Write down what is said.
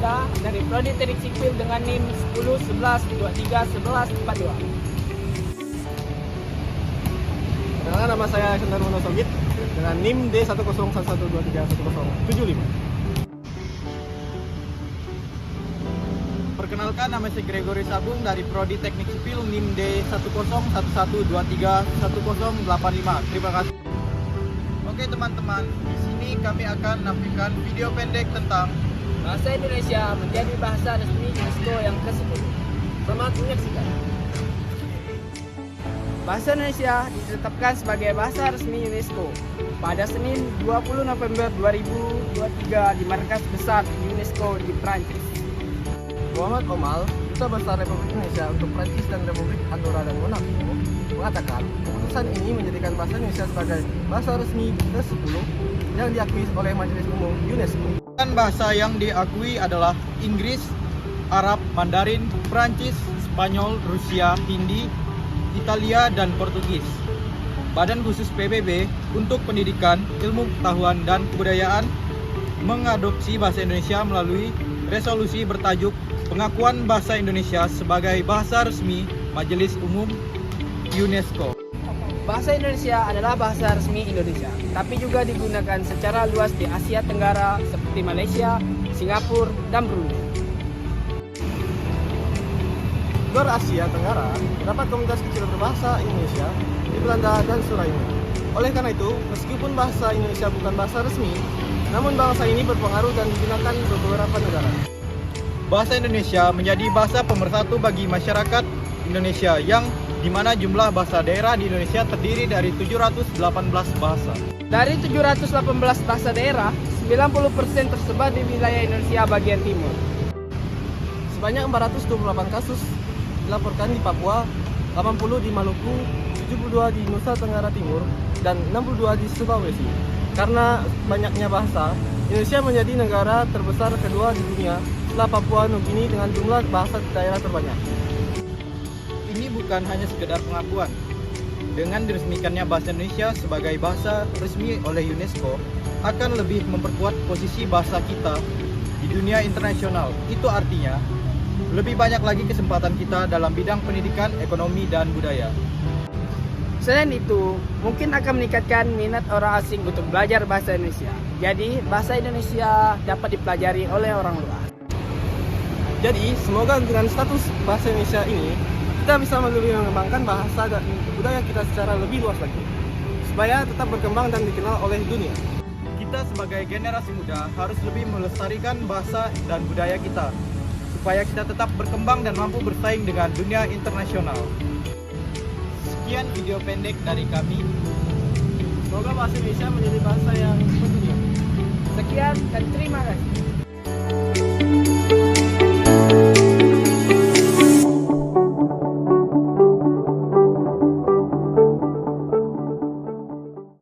Indonesia dari Prodi Teknik Sipil dengan NIM 10 11 23 11 42. Perkenalkan, nama saya Sendar Monosogit dengan NIM D1011231075. Perkenalkan, nama saya Gregory Sagung dari Prodi Teknik Sipil NIM D1011231085. Terima kasih. Oke teman-teman, di sini kami akan menampilkan video pendek tentang Bahasa Indonesia menjadi bahasa resmi UNESCO yang ke-10. Selamat menyaksikan. Bahasa Indonesia ditetapkan sebagai bahasa resmi UNESCO pada Senin 20 November 2023 di markas besar UNESCO di Prancis. Muhammad Omal, Duta Besar Republik Indonesia untuk Prancis dan Republik Andorra dan Monaco, mengatakan keputusan ini menjadikan bahasa Indonesia sebagai bahasa resmi ke-10 yang diakui oleh Majelis Umum UNESCO. bahasa yang diakui adalah Inggris, Arab, Mandarin, Prancis, Spanyol, Rusia, Hindi, Italia, dan Portugis. Badan khusus PBB untuk Pendidikan, Ilmu Pengetahuan, dan Kebudayaan mengadopsi bahasa Indonesia melalui resolusi bertajuk Pengakuan Bahasa Indonesia sebagai Bahasa Resmi Majelis Umum UNESCO. Bahasa Indonesia adalah bahasa resmi Indonesia, tapi juga digunakan secara luas di Asia Tenggara seperti Malaysia, Singapura, dan Brunei. Luar Asia Tenggara terdapat komunitas kecil berbahasa Indonesia di Belanda dan Suraimi. Oleh karena itu, meskipun bahasa Indonesia bukan bahasa resmi, namun bahasa ini berpengaruh dan digunakan di beberapa negara. Bahasa Indonesia menjadi bahasa pemersatu bagi masyarakat Indonesia yang di mana jumlah bahasa daerah di Indonesia terdiri dari 718 bahasa. Dari 718 bahasa daerah, 90% tersebar di wilayah Indonesia bagian timur. Sebanyak 428 kasus dilaporkan di Papua, 80 di Maluku, 72 di Nusa Tenggara Timur, dan 62 di Sulawesi. Karena banyaknya bahasa, Indonesia menjadi negara terbesar kedua di dunia setelah Papua Nugini dengan jumlah bahasa daerah terbanyak. Ini bukan hanya sekedar pengakuan. Dengan diresmikannya bahasa Indonesia sebagai bahasa resmi oleh UNESCO, akan lebih memperkuat posisi bahasa kita di dunia internasional. Itu artinya, lebih banyak lagi kesempatan kita dalam bidang pendidikan, ekonomi, dan budaya. Selain itu, mungkin akan meningkatkan minat orang asing untuk belajar bahasa Indonesia. Jadi, bahasa Indonesia dapat dipelajari oleh orang luar. Jadi, semoga dengan status bahasa Indonesia ini, kita bisa lebih mengembangkan bahasa dan budaya kita secara lebih luas lagi, supaya tetap berkembang dan dikenal oleh dunia. Kita sebagai generasi muda harus lebih melestarikan bahasa dan budaya kita, supaya kita tetap berkembang dan mampu bersaing dengan dunia internasional. Sekian video pendek dari kami. Semoga bahasa Indonesia menjadi bahasa yang berdunia. Sekian dan terima kasih.